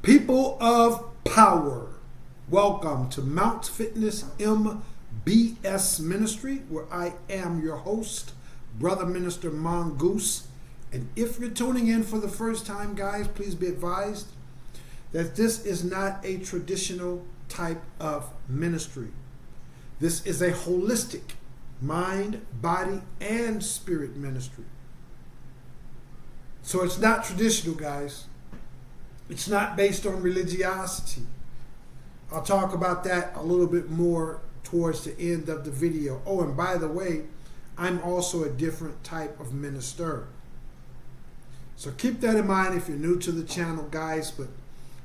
People of power, welcome to Mount Fitness MBS Ministry, where I am your host, Brother Minister Mongoose. And if you're tuning in for the first time, guys, please be advised that this is not a traditional type of ministry. This is a holistic mind, body, and spirit ministry. So it's not traditional, guys. It's not based on religiosity. I'll talk about that a little bit more towards the end of the video. Oh, and by the way, I'm also a different type of minister. So keep that in mind if you're new to the channel, guys. But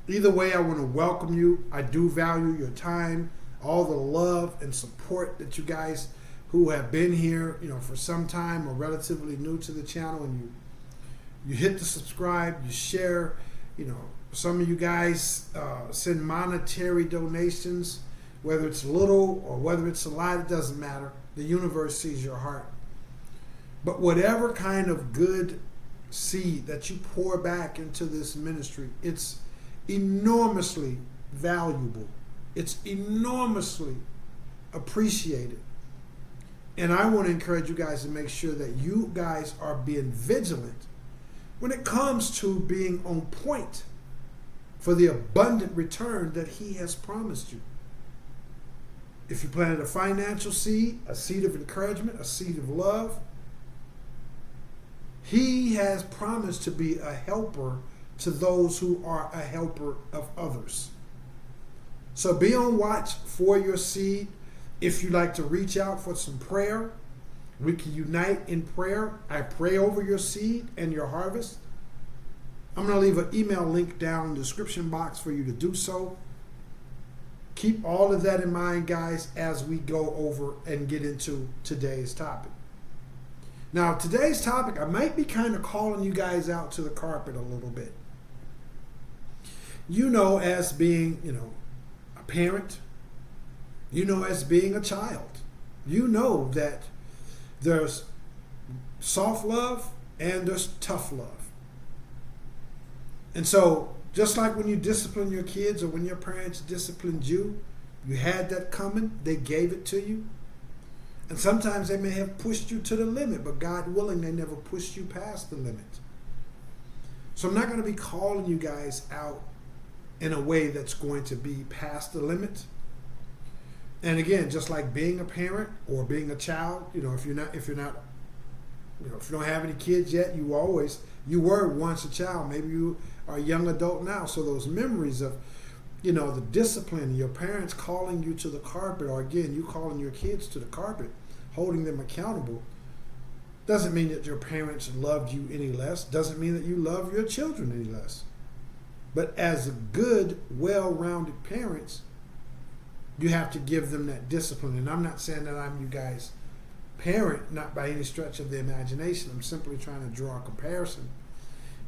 either way, I want to welcome you. I do value your time, all the love and support that you guys who have been here, for some time or relatively new to the channel, and you hit the subscribe, you share. Some of you guys send monetary donations, whether it's little or whether it's a lot, it doesn't matter. The universe sees your heart. But whatever kind of good seed that you pour back into this ministry, it's enormously valuable. It's enormously appreciated. And I want to encourage you guys to make sure that you guys are being vigilant when it comes to being on point for the abundant return that he has promised you. If you planted a financial seed, a seed of encouragement, a seed of love, he has promised to be a helper to those who are a helper of others. So be on watch for your seed. If you'd like to reach out for some prayer, we can unite in prayer. I pray over your seed and your harvest. I'm going to leave an email link down in the description box for you to do so. Keep all of that in mind, guys, as we go over and get into today's topic. Now, today's topic, I might be kind of calling you guys out to the carpet a little bit. As being, a parent, as being a child, that there's soft love and there's tough love. And so, just like when you discipline your kids or when your parents disciplined you, you had that coming, they gave it to you. And sometimes they may have pushed you to the limit, but God willing, they never pushed you past the limit. So I'm not going to be calling you guys out in a way that's going to be past the limit. And again, just like being a parent or being a child, if you don't have any kids yet, you were once a child. Maybe you are a young adult now. So those memories of, the discipline, your parents calling you to the carpet, or again, you calling your kids to the carpet, holding them accountable, doesn't mean that your parents loved you any less. Doesn't mean that you love your children any less. But as good, well-rounded parents, you have to give them that discipline. And I'm not saying that I'm you guys' parent, not by any stretch of the imagination. I'm simply trying to draw a comparison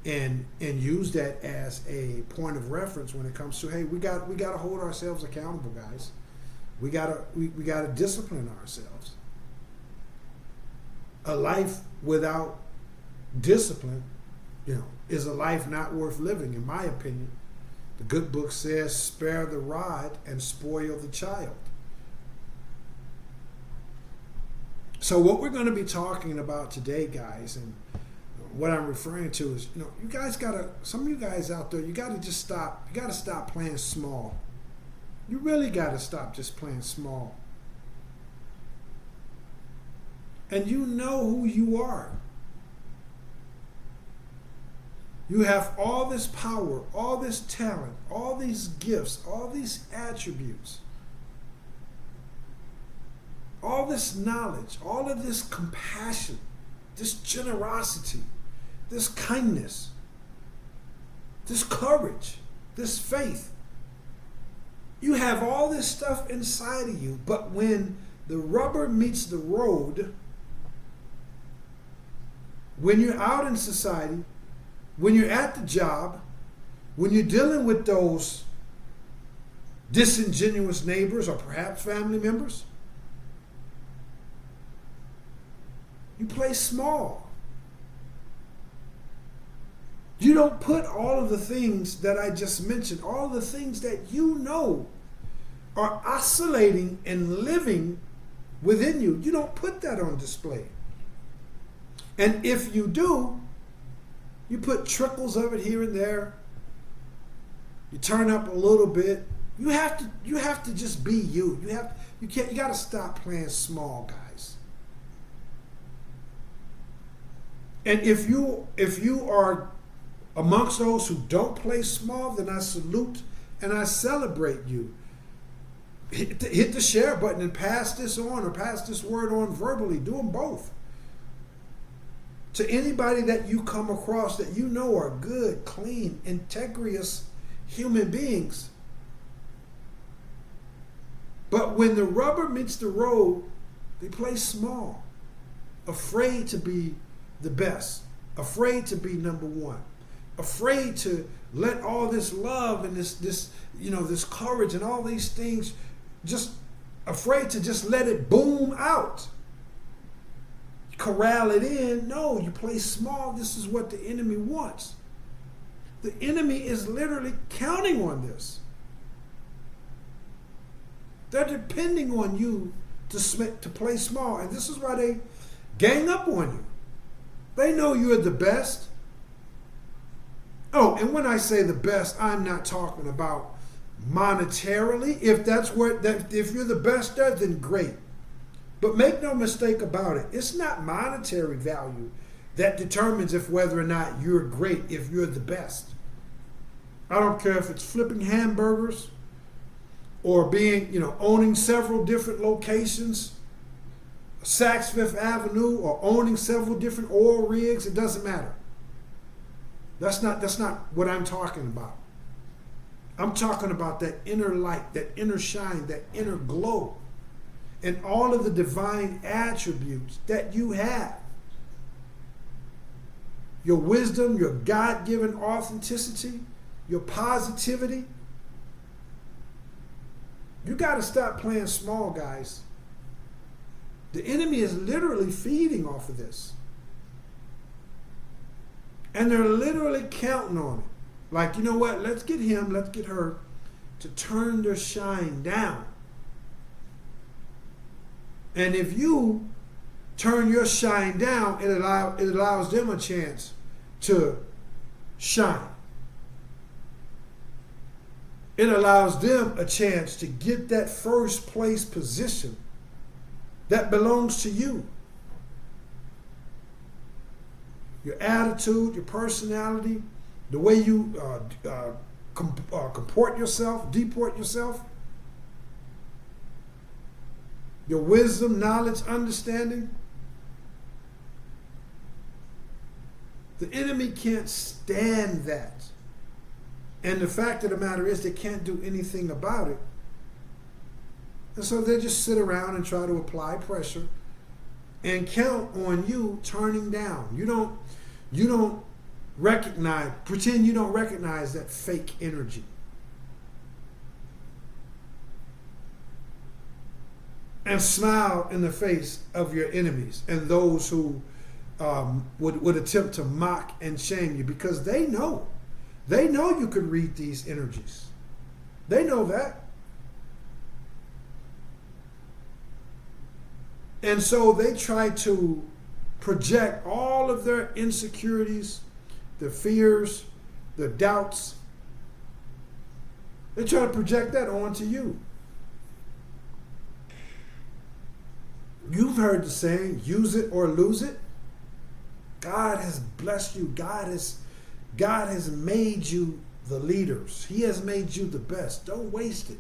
and use that as a point of reference when it comes to, hey, we got to hold ourselves accountable, guys. We gotta discipline ourselves. A life without discipline, is a life not worth living, in my opinion. The good book says, spare the rod and spoil the child. So what we're going to be talking about today, guys, and what I'm referring to is, some of you guys out there, you got to stop playing small. You really got to stop just playing small. And you know who you are. You have all this power, all this talent, all these gifts, all these attributes, all this knowledge, all of this compassion, this generosity, this kindness, this courage, this faith. You have all this stuff inside of you, but when the rubber meets the road, when you're out in society, when you're at the job, when you're dealing with those disingenuous neighbors or perhaps family members, you play small. You don't put all of the things that I just mentioned, all of the things that you know are oscillating and living within you. You don't put that on display. And if you do, you put trickles of it here and there. You turn up a little bit. You have to just be you. You got to stop playing small, guys. And if you are amongst those who don't play small, then I salute and I celebrate you. Hit the share button and pass this on, or pass this word on verbally. Do them both. To anybody that you come across that you know are good, clean, integrous human beings. But when the rubber meets the road, they play small, afraid to be the best, afraid to be number one, afraid to let all this love and this courage and all these things, just afraid to just let it boom out. Corral it in. No, you play small. This is what the enemy wants. The enemy is literally counting on this. They're depending on you to play small. And this is why they gang up on you. They know you're the best. Oh, and when I say the best, I'm not talking about monetarily. If you're the best there, then great. But make no mistake about it, it's not monetary value that determines whether or not you're great, if you're the best. I don't care if it's flipping hamburgers or owning several different locations, Saks Fifth Avenue, or owning several different oil rigs. It doesn't matter. That's not what I'm talking about. I'm talking about that inner light, that inner shine, that inner glow, and all of the divine attributes that you have. Your wisdom, your God-given authenticity, your positivity. You got to stop playing small, guys. The enemy is literally feeding off of this. And they're literally counting on it. Like, you know what? Let's get him, let's get her to turn their shine down. And if you turn your shine down, it allows them a chance to shine. It allows them a chance to get that first place position that belongs to you. Your attitude, your personality, the way you comport yourself, deport yourself, your wisdom, knowledge, understanding. The enemy can't stand that. And the fact of the matter is they can't do anything about it. And so they just sit around and try to apply pressure and count on you turning down. You don't pretend you don't recognize that fake energy. And smile in the face of your enemies and those who would attempt to mock and shame you, because they know you could read these energies. They know that. And so they try to project all of their insecurities, their fears, their doubts. They try to project that onto you. You've heard the saying, use it or lose it. God has blessed you. God has made you the leaders. He has made you the best. Don't waste it.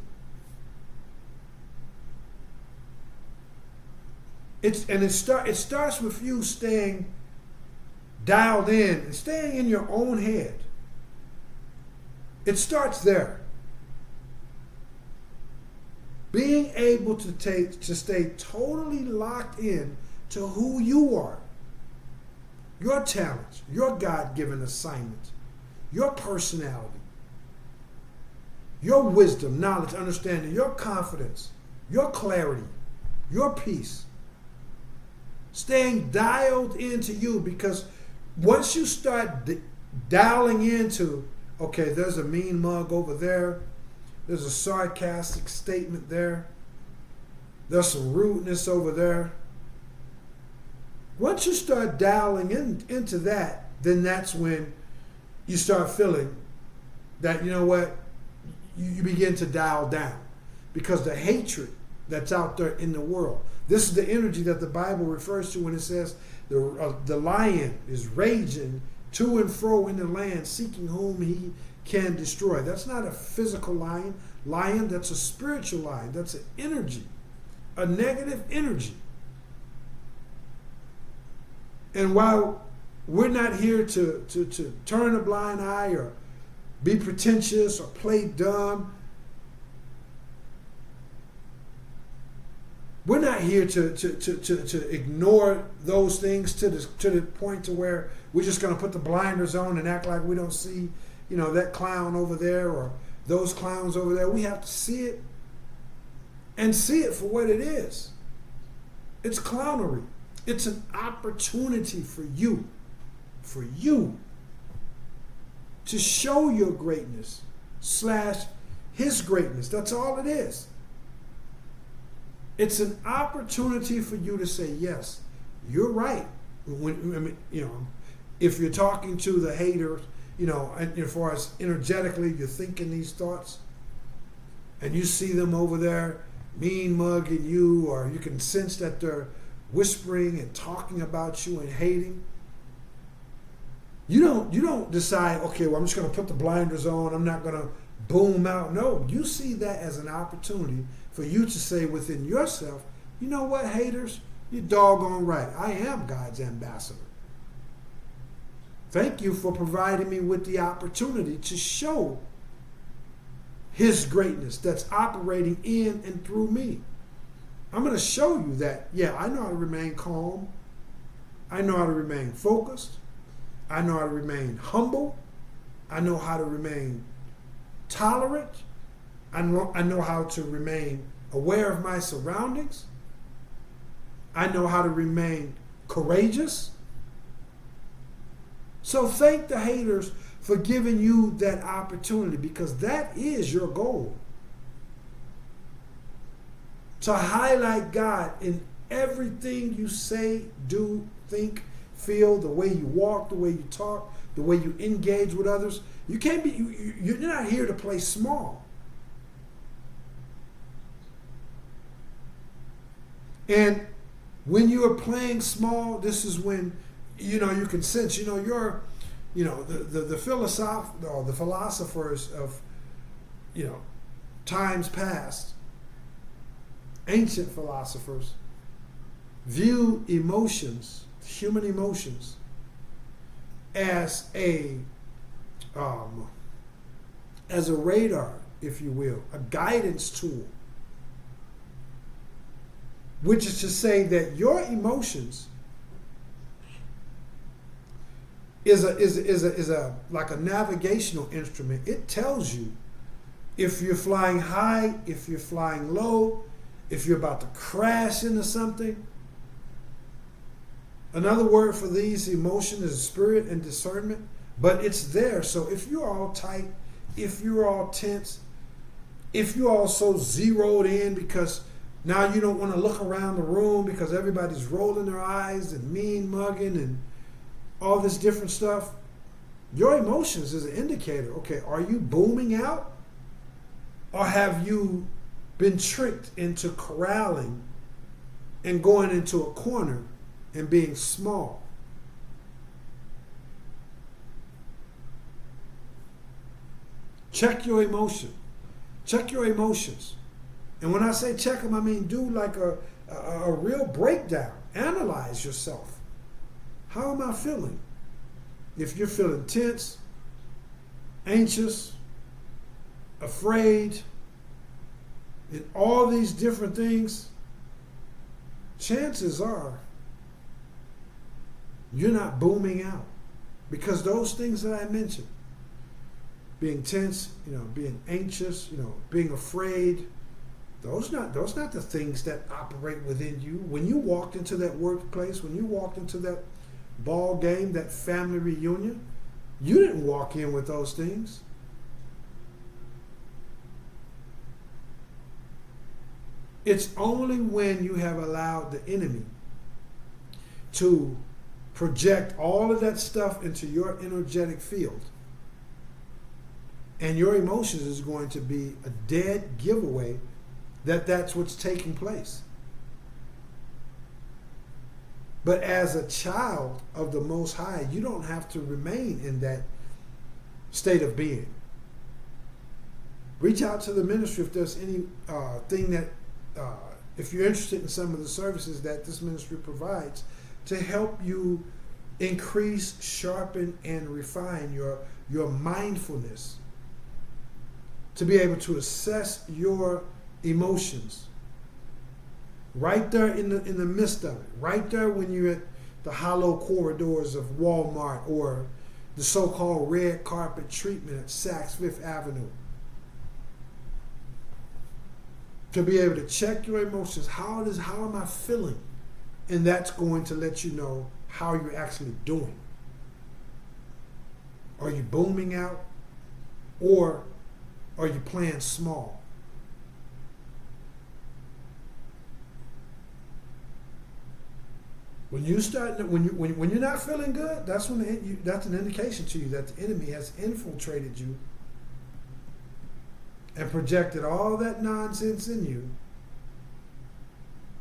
It starts with you staying dialed in and staying in your own head. It starts there. Being able to stay totally locked in to who you are, your talents, your God-given assignment, your personality, your wisdom, knowledge, understanding, your confidence, your clarity, your peace. Staying dialed into you, because once you start dialing into, okay, there's a mean mug over there. There's a sarcastic statement there. There's some rudeness over there. Once you start dialing into that, then that's when you start feeling that, you know what, you begin to dial down. Because the hatred that's out there in the world, this is the energy that the Bible refers to when it says the lion is raging to and fro in the land, seeking whom he can destroy. That's not a physical lion. That's a spiritual lion. That's an energy, a negative energy. And while we're not here to turn a blind eye or be pretentious or play dumb, we're not here to ignore those things to the point to where we're just going to put the blinders on and act like we don't see, that clown over there or those clowns over there. We have to see it and see it for what it is. It's clownery. It's an opportunity for you to show your greatness / his greatness. That's all it is. It's an opportunity for you to say, yes, you're right. If you're talking to the haters, and as far as energetically, you're thinking these thoughts, and you see them over there mean mugging you, or you can sense that they're whispering and talking about you and hating. You don't decide, okay, well, I'm just going to put the blinders on. I'm not going to boom out. No, you see that as an opportunity for you to say within yourself, you know what, haters, you're doggone right. I am God's ambassador. Thank you for providing me with the opportunity to show his greatness that's operating in and through me. I'm going to show you that, yeah, I know how to remain calm. I know how to remain focused. I know how to remain humble. I know how to remain tolerant. I know how to remain aware of my surroundings. I know how to remain courageous. So thank the haters for giving you that opportunity, because that is your goal. To highlight God in everything you say, do, think, feel, the way you walk, the way you talk, the way you engage with others. You can't be, you're not here to play small. And when you are playing small, this is when, you can sense, you're, the philosophers of, times past, ancient philosophers, view emotions, human emotions, as a radar, if you will, a guidance tool, which is to say that your emotions is a like a navigational instrument. It tells you if you're flying high, if you're flying low, if you're about to crash into something. Another word for these emotions is spirit and discernment, but it's there. So if you're all tight, if you're all tense, if you're all so zeroed in because now you don't want to look around the room because everybody's rolling their eyes and mean mugging and all this different stuff, your emotions is an indicator. Okay, are you booming out? Or have you been tricked into corralling and going into a corner and being small? Check your emotion. Check your emotions. And when I say check them, I mean do like a real breakdown. Analyze yourself. How am I feeling? If you're feeling tense, anxious, afraid, and all these different things, chances are you're not booming out. Because those things that I mentioned, being tense, being anxious, being afraid, those not the things that operate within you. When you walked into that workplace, when you walked into that ball game, that family reunion, You didn't walk in with those things. It's only when you have allowed the enemy to project all of that stuff into your energetic field, and your emotions is going to be a dead giveaway that that's what's taking place. But as a child of the Most High, you don't have to remain in that state of being. Reach out to the ministry if there's any thing that, if you're interested in some of the services that this ministry provides to help you increase, sharpen, and refine your mindfulness, to be able to assess your emotions right there in the midst of it, right there when you're at the hollow corridors of Walmart or the so-called red carpet treatment at Saks Fifth Avenue. To be able to check your emotions, how am I feeling? And that's going to let you know how you're actually doing. Are you booming out, or are you playing small? When you start, when you're not feeling good, that's when that's an indication to you that the enemy has infiltrated you and projected all that nonsense in you,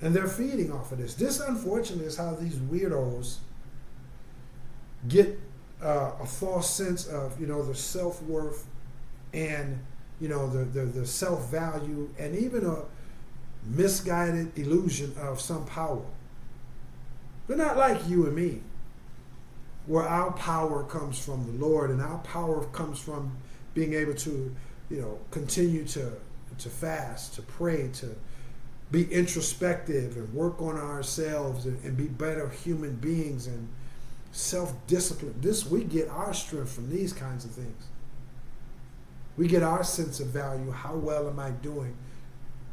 and they're feeding off of this. This, unfortunately, is how these weirdos get a false sense of, their self-worth and, the self-value, and even a misguided illusion of some power. They're not like you and me, where our power comes from the Lord, and our power comes from being able to, continue to fast, to pray, to be introspective and work on ourselves and be better human beings and self-discipline. We get our strength from these kinds of things. We get our sense of value. How well am I doing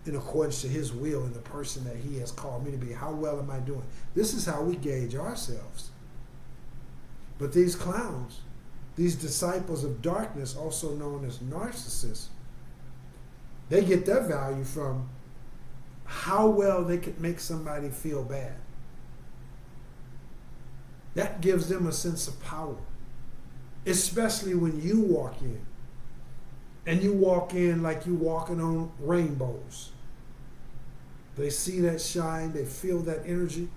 in accordance to His will and the person that He has called me to be? How well am I doing? This is how we gauge ourselves. But these clowns, these disciples of darkness, also known as narcissists, they get their value from how well they could make somebody feel bad. That gives them a sense of power, especially when you walk in. And you walk in like you walking on rainbows. They see that shine, they feel that energy.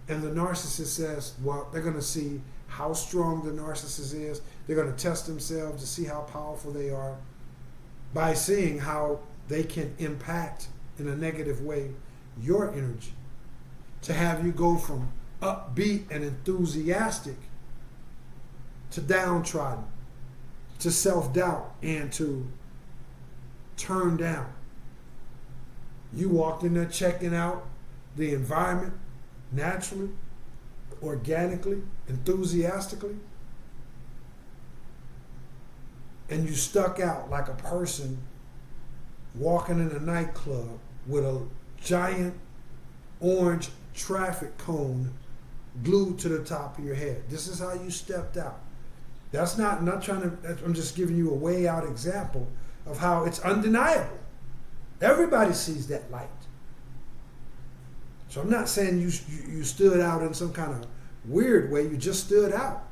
And the narcissist says, well, they're going to see how strong the narcissist is. They're going to test themselves to see how powerful they are by seeing how they can impact in a negative way your energy, to have you go from upbeat and enthusiastic to downtrodden, to self-doubt, and to turn down. You walked in there checking out the environment naturally, organically, enthusiastically, and you stuck out like a person walking in a nightclub with a giant orange traffic cone glued to the top of your head. This is how you stepped out. That's not, I'm not trying to, I'm just giving you a way out example of how it's undeniable. Everybody sees that light. So I'm not saying you stood out in some kind of weird way, you just stood out.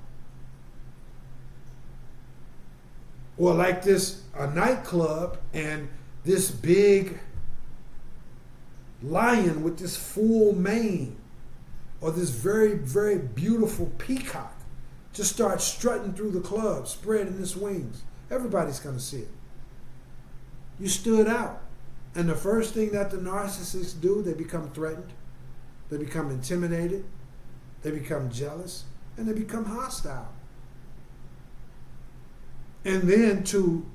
Or like a nightclub and this big lion with this full mane, or this very, very beautiful peacock just starts strutting through the club, spreading its wings. Everybody's going to see it. You stood out. And the first thing that the narcissists do, they become threatened, they become intimidated, they become jealous, and they become hostile. And then to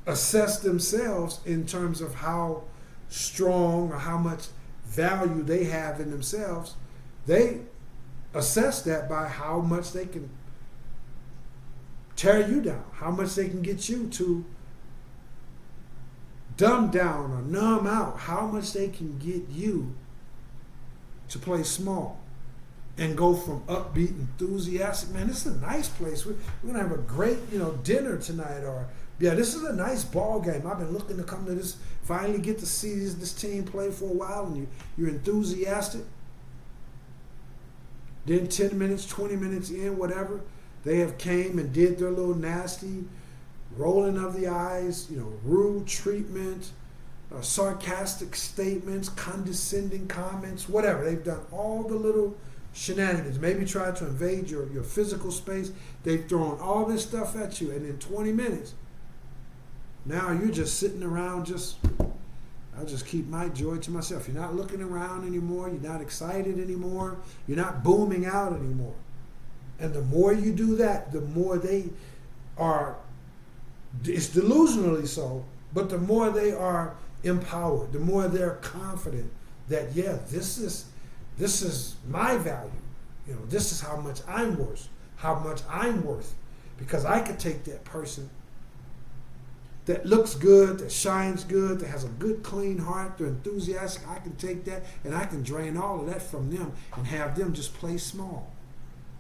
assess themselves in terms of how strong or how much value they have in themselves, they assess that by how much they can tear you down, how much they can get you to dumb down or numb out, how much they can get you to play small. and go from upbeat, enthusiastic, man, this is a nice place. We're going to have a great, dinner tonight. Or, yeah, this is a nice ball game. I've been looking to come to this, finally get to see this team play for a while, and you're enthusiastic. Then 10 minutes, 20 minutes in, whatever, they have came and did their little nasty rolling of the eyes, rude treatment, sarcastic statements, condescending comments, whatever. They've done all the little shenanigans. Maybe tried to invade your physical space. They've thrown all this stuff at you, and in 20 minutes, now you're just sitting around I'll just keep my joy to myself. You're not looking around anymore. You're not excited anymore. You're not booming out anymore. And the more you do that, the more they are, it's delusionally so, but the more they are empowered, the more they're confident that, yeah, this is my value. This is how much I'm worth, because I could take that person that looks good, that shines good, that has a good, clean heart, they're enthusiastic. I can take that and I can drain all of that from them and have them just play small.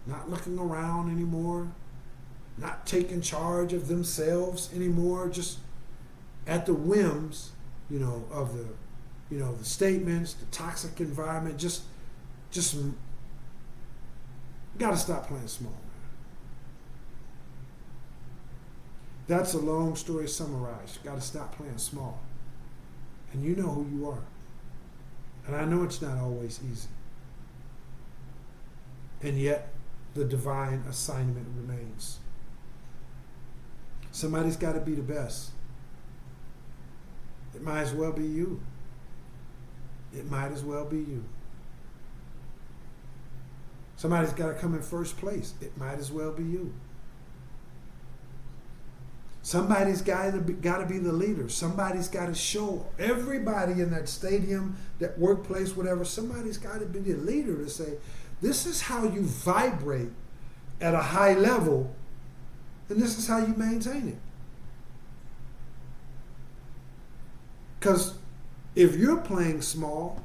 Not looking around anymore, not taking charge of themselves anymore, just at the whims, of the statements, the toxic environment. Just got to stop playing small. That's a long story summarized. You got to stop playing small. And you know who you are. And I know it's not always easy. And yet, the divine assignment remains. Somebody's got to be the best. It might as well be you. It might as well be you. Somebody's got to come in first place. It might as well be you. Somebody's got to be the leader. Somebody's got to show everybody in that stadium, that workplace, whatever. Somebody's got to be the leader to say, this is how you vibrate at a high level, and this is how you maintain it. Because if you're playing small,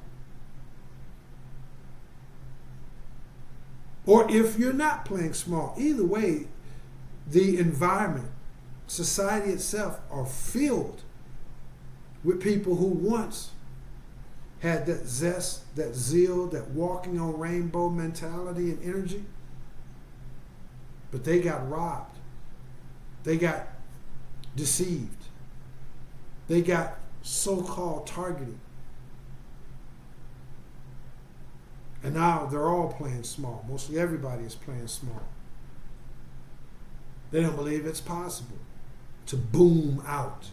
or if you're not playing small, either way, the environment, society itself are filled with people who once had that zest, that zeal, that walking on rainbow mentality and energy, but they got robbed. They got deceived. They got so-called targeted. And now they're all playing small. Mostly everybody is playing small. They don't believe it's possible to boom out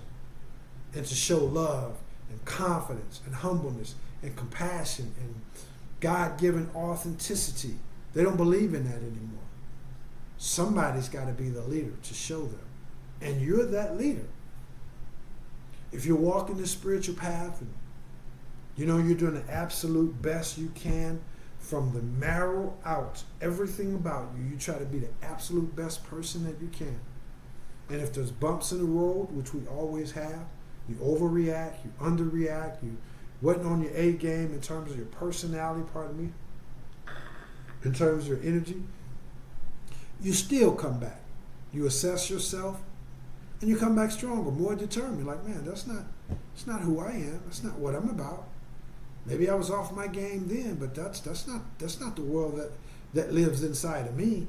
and to show love and confidence and humbleness and compassion and God-given authenticity. They don't believe in that anymore. Somebody's got to be the leader to show them. And you're that leader. If you're walking the spiritual path and you're doing the absolute best you can from the marrow out, everything about you, you try to be the absolute best person that you can. And if there's bumps in the road, which we always have, you overreact, you underreact, you wasn't on your A game in terms of your personality, in terms of your energy, you still come back. You assess yourself, and you come back stronger, more determined. Like, man, it's not who I am. That's not what I'm about. Maybe I was off my game then, but that's not the world that lives inside of me.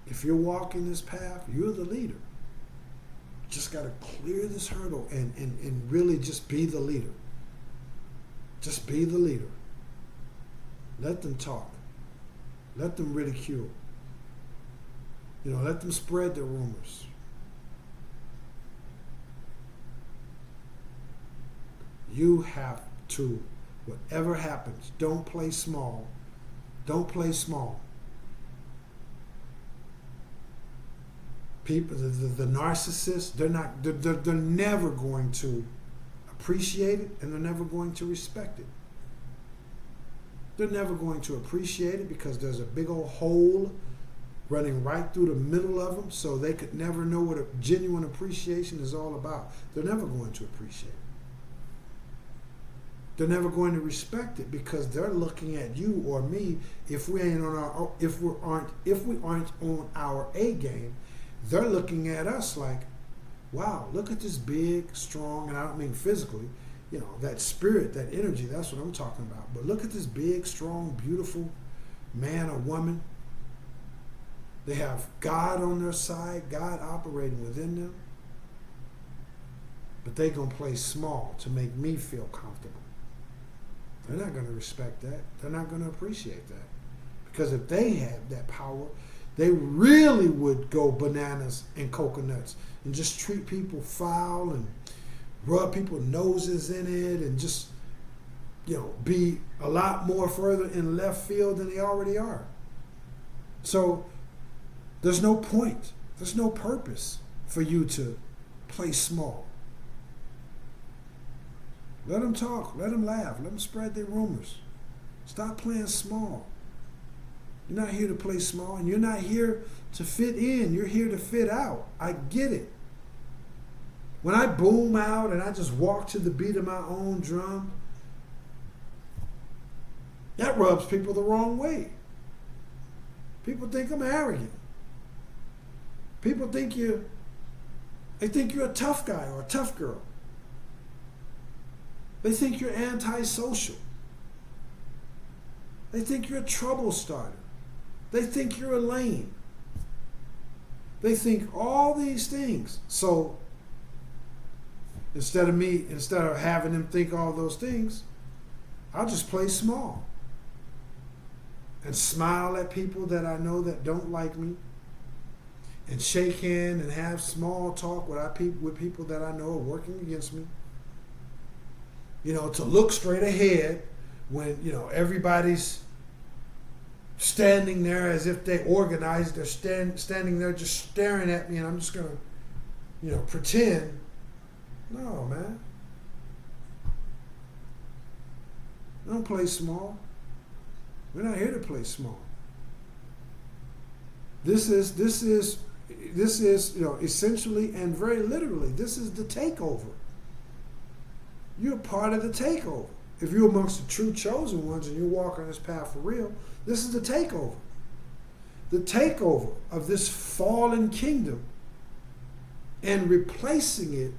If you're walking this path, you're the leader. You just got to clear this hurdle and really just be the leader. Just be the leader. Let them talk. Let them ridicule. Let them spread their rumors. You have to, whatever happens, don't play small. Don't play small. People, the narcissists, they're never going to appreciate it, and they're never going to respect it. They're never going to appreciate it because there's a big old hole running right through the middle of them, so they could never know what a genuine appreciation is all about. They're never going to appreciate it. They're never going to respect it because they're looking at you or me. If we aren't on our A game, they're looking at us like, wow, look at this big, strong, and I don't mean physically, that spirit, that energy, that's what I'm talking about. But look at this big, strong, beautiful man or woman. They have God on their side, God operating within them. But they're going to play small to make me feel comfortable. They're not going to respect that. They're not going to appreciate that. Because if they had that power, they really would go bananas and coconuts and just treat people foul and rub people's noses in it and just, be a lot more further in left field than they already are. So there's no point. There's no purpose for you to play small. Let them talk. Let them laugh. Let them spread their rumors. Stop playing small. You're not here to play small, and you're not here to fit in. You're here to fit out. I get it. When I boom out and I just walk to the beat of my own drum, that rubs people the wrong way. People think I'm arrogant. People think you're a tough guy or a tough girl. They think you're antisocial. They think you're a trouble starter. They think you're a lame. They think all these things. So instead of having them think all those things, I'll just play small and smile at people that I know that don't like me and shake hands and have small talk with people that I know are working against me. To look straight ahead when, everybody's standing there as if they organized. They're standing there just staring at me, and I'm just going to, pretend. No, man. Don't play small. We're not here to play small. This is essentially and very literally, this is the takeover. You're part of the takeover. If you're amongst the true chosen ones and you walk on this path for real, this is the takeover. The takeover of this fallen kingdom and replacing it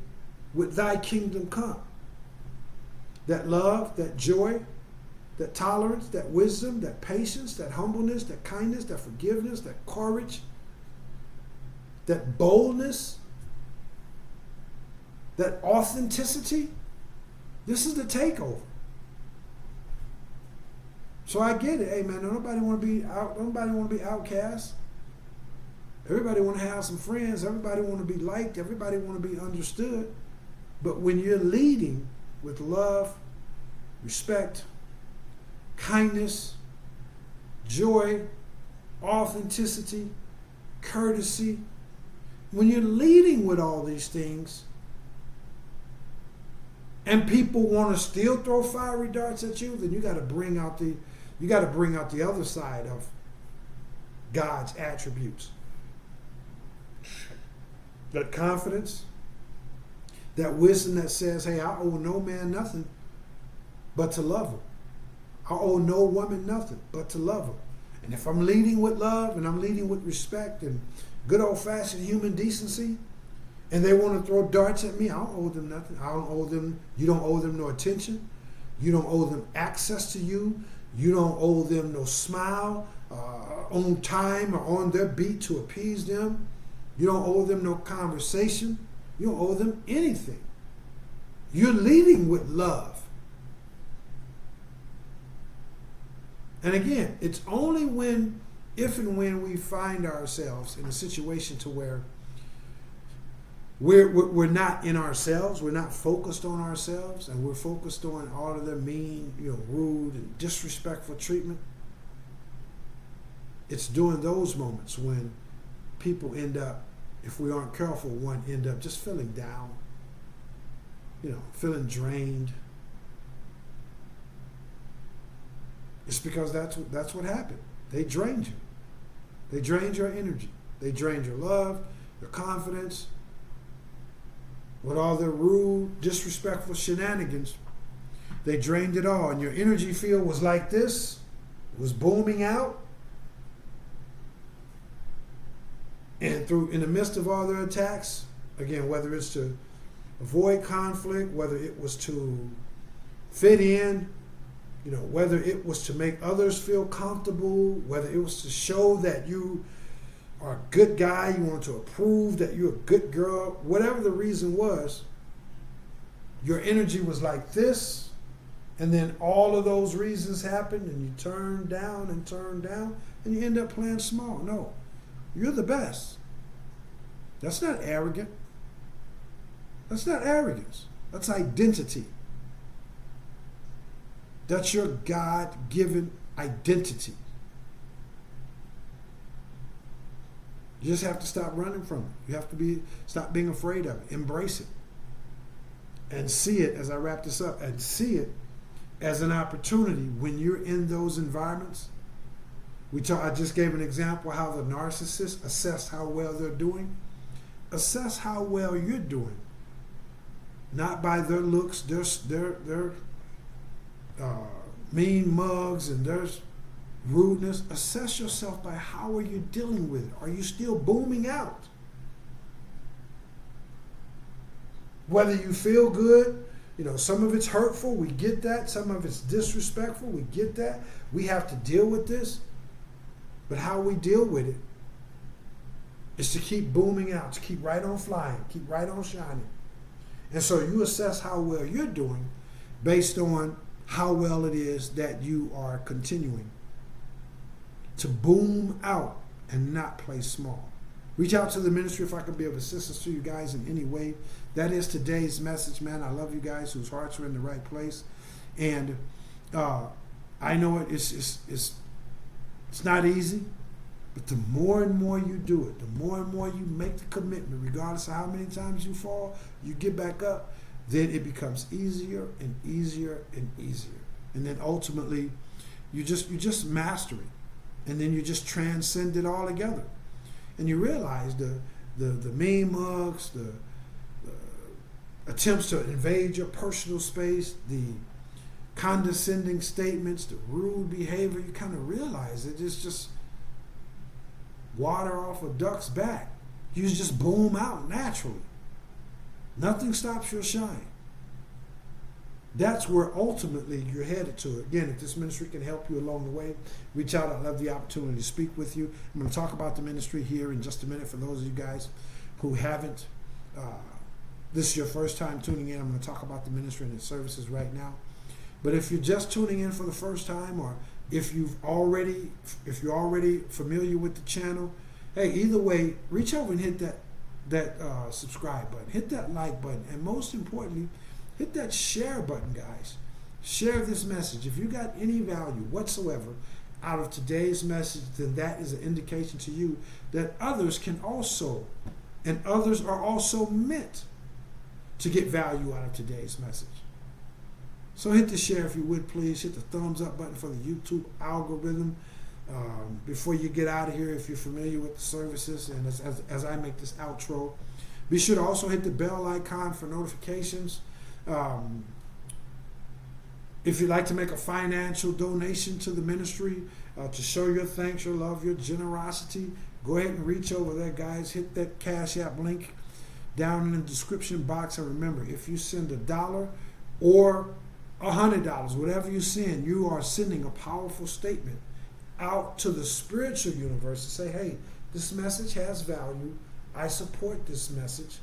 with thy kingdom come. That love, that joy, that tolerance, that wisdom, that patience, that humbleness, that kindness, that forgiveness, that courage, that boldness, that authenticity. This is the takeover. So I get it. Hey man, nobody want to be out. Nobody want to be outcast. Everybody want to have some friends. Everybody want to be liked. Everybody want to be understood. But when you're leading with love, respect, kindness, joy, authenticity, courtesy, when you're leading with all these things, and people want to still throw fiery darts at you, then you got to bring out the other side of God's attributes. That confidence, that wisdom that says, hey, I owe no man nothing but to love him. I owe no woman nothing but to love him. And if I'm leading with love and I'm leading with respect and good old-fashioned human decency, and they want to throw darts at me, I don't owe them nothing. You don't owe them no attention. You don't owe them access to you. You don't owe them no smile on time or on their beat to appease them. You don't owe them no conversation. You don't owe them anything. You're leading with love. And again, it's only if and when we find ourselves in a situation to where we're not in ourselves, we're not focused on ourselves, and we're focused on all of their mean, rude and disrespectful treatment. It's during those moments when people end up, if we aren't careful, end up just feeling down, feeling drained. It's because that's what happened. They drained you. They drained your energy. They drained your love, your confidence, with all their rude, disrespectful shenanigans. They drained it all, and your energy field was like this, was booming out. And in the midst of all their attacks, again, whether it's to avoid conflict, whether it was to fit in, whether it was to make others feel comfortable, whether it was to show that you are a good guy, you want to prove that you're a good girl, whatever the reason was, your energy was like this, and then all of those reasons happened, and you turned down, and you end up playing small. No, you're the best. That's not arrogant. That's not arrogance. That's identity. That's your God-given identity. You just have to stop running from it. You have to stop being afraid of it. Embrace it. And see it, as I wrap this up, and see it as an opportunity when you're in those environments. I just gave an example how the narcissist assess how well they're doing. Assess how well you're doing. Not by their looks, their mean mugs and their rudeness. Assess yourself by how are you dealing with it. Are you still booming out? Whether you feel good, some of it's hurtful, we get that. Some of it's disrespectful, we get that. We have to deal with this. But how we deal with it is to keep booming out, to keep right on flying, keep right on shining. And so you assess how well you're doing based on how well it is that you are continuing to boom out and not play small. Reach out to the ministry if I can be of assistance to you guys in any way. That is today's message, man. I love you guys whose hearts are in the right place. And I know it's not easy, but the more and more you do it, the more and more you make the commitment, regardless of how many times you fall, you get back up, then it becomes easier and easier and easier. And then ultimately, you just master it. And then you just transcend it all together. And you realize the mean mugs, the attempts to invade your personal space, the condescending statements, the rude behavior, you kind of realize it is just water off a duck's back. You just boom out naturally. Nothing stops your shine. That's where ultimately you're headed to. Again, if this ministry can help you along the way, reach out. I'd love the opportunity to speak with you. I'm going to talk about the ministry here in just a minute for those of you guys who haven't. This is your first time tuning in. I'm going to talk about the ministry and its services right now. But if you're just tuning in for the first time, or if you're already familiar with the channel, hey, either way, reach over and hit that subscribe button, hit that like button, and most importantly, hit that share button, guys. Share this message. If you got any value whatsoever out of today's message, then that is an indication to you that others can also, and others are also meant to get value out of today's message. So hit the share if you would, please. Hit the thumbs up button for the YouTube algorithm. Before you get out of here, if you're familiar with the services, and as I make this outro, be sure to also hit the bell icon for notifications. If you'd like to make a financial donation to the ministry, to show your thanks, your love, your generosity, go ahead and reach over there, guys. Hit that Cash App link down in the description box. And remember, if you send $1 or $100, whatever you send, you are sending a powerful statement out to the spiritual universe to say, hey, this message has value. I support this message.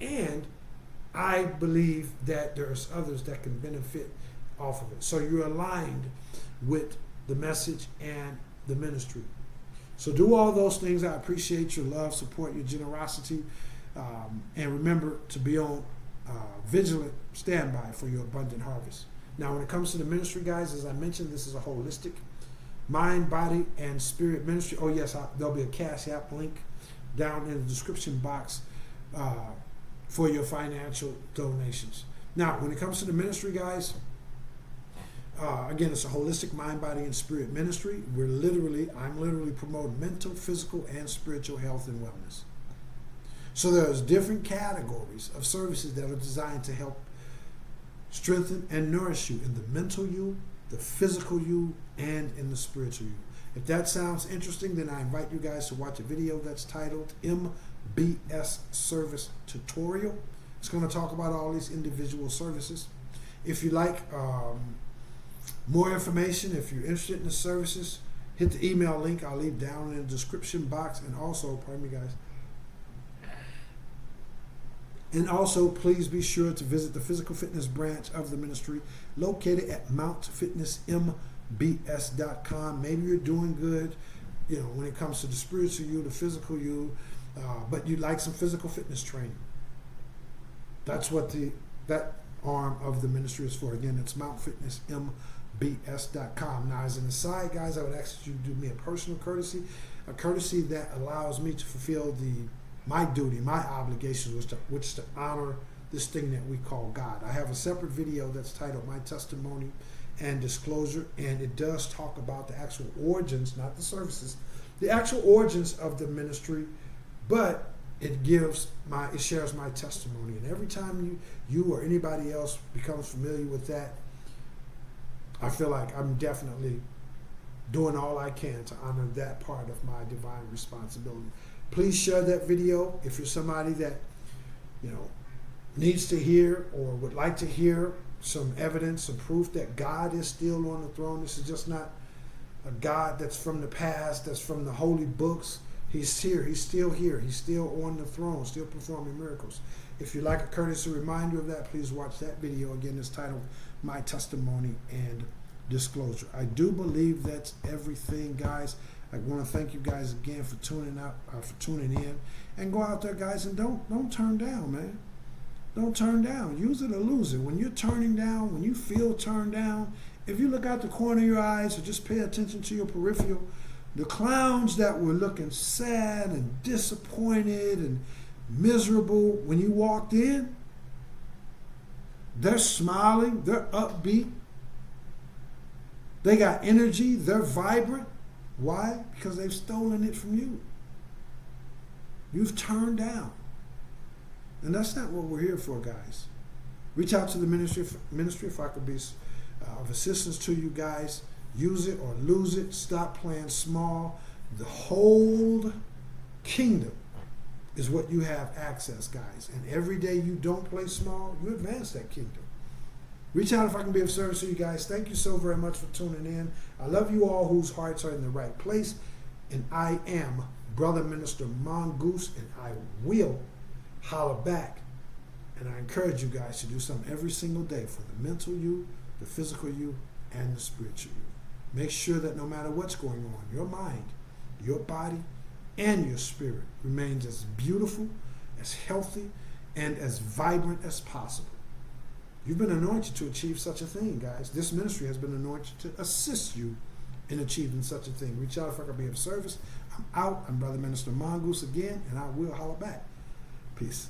And I believe that there's others that can benefit off of it. So you're aligned with the message and the ministry. So do all those things. I appreciate your love, support, your generosity. And remember to be on vigilant standby for your abundant harvest. Now, when it comes to the ministry, guys, as I mentioned, this is a holistic mind, body, and spirit ministry. Oh, yes, there'll be a Cash App link down in the description box for your financial donations. Now, when it comes to the ministry, guys, again, it's a holistic mind, body, and spirit ministry. I'm literally promoting mental, physical, and spiritual health and wellness. So there's different categories of services that are designed to help strengthen and nourish you in the mental you, the physical you, and in the spiritual you. If that sounds interesting, then I invite you guys to watch a video that's titled MBS Service Tutorial. It's going to talk about all these individual services. If you like more information, if you're interested in the services, hit the email link I'll leave down in the description box. And also, pardon me guys, and also please be sure to visit the physical fitness branch of the ministry located at mountfitnessmbs.com. Maybe you're doing good, when it comes to the spiritual you, the physical you, but you'd like some physical fitness training. That's what that arm of the ministry is for. Again, it's mountfitnessmbs.com. Now, as an aside, guys, I would ask that you do me a personal courtesy, a courtesy that allows me to fulfill my duty, my obligation, which is to honor this thing that we call God. I have a separate video that's titled My Testimony and Disclosure, and it does talk about the actual origins, not the services, the actual origins of the ministry, but it shares my testimony. And every time you or anybody else becomes familiar with that, I feel like I'm definitely doing all I can to honor that part of my divine responsibility. Please share that video if you're somebody that needs to hear or would like to hear some evidence, some proof that God is still on the throne. This is just not a God that's from the past, that's from the holy books. He's here. He's still here. He's still on the throne, still performing miracles. If you'd like a courtesy reminder of that, please watch that video. Again, it's titled My Testimony and Disclosure. I do believe that's everything, guys. I want to thank you guys again for tuning in, and go out there, guys, and don't turn down, man. Don't turn down. Use it or lose it. When you're turning down, when you feel turned down, if you look out the corner of your eyes or just pay attention to your peripheral, the clowns that were looking sad and disappointed and miserable when you walked in, they're smiling, they're upbeat, they got energy, they're vibrant. Why? Because they've stolen it from you. You've turned down. And that's not what we're here for, guys. Reach out to the ministry if I could be of assistance to you guys. Use it or lose it. Stop playing small. The whole kingdom is what you have access, guys. And every day you don't play small, you advance that kingdom. Reach out if I can be of service to you guys. Thank you so very much for tuning in. I love you all whose hearts are in the right place. And I am Brother Minister Mongoose, and I will holler back. And I encourage you guys to do something every single day for the mental you, the physical you, and the spiritual you. Make sure that no matter what's going on, your mind, your body, and your spirit remains as beautiful, as healthy, and as vibrant as possible. You've been anointed to achieve such a thing, guys. This ministry has been anointed to assist you in achieving such a thing. Reach out if I can be of service. I'm out. I'm Brother Minister Mongoose again, and I will holler back. Peace.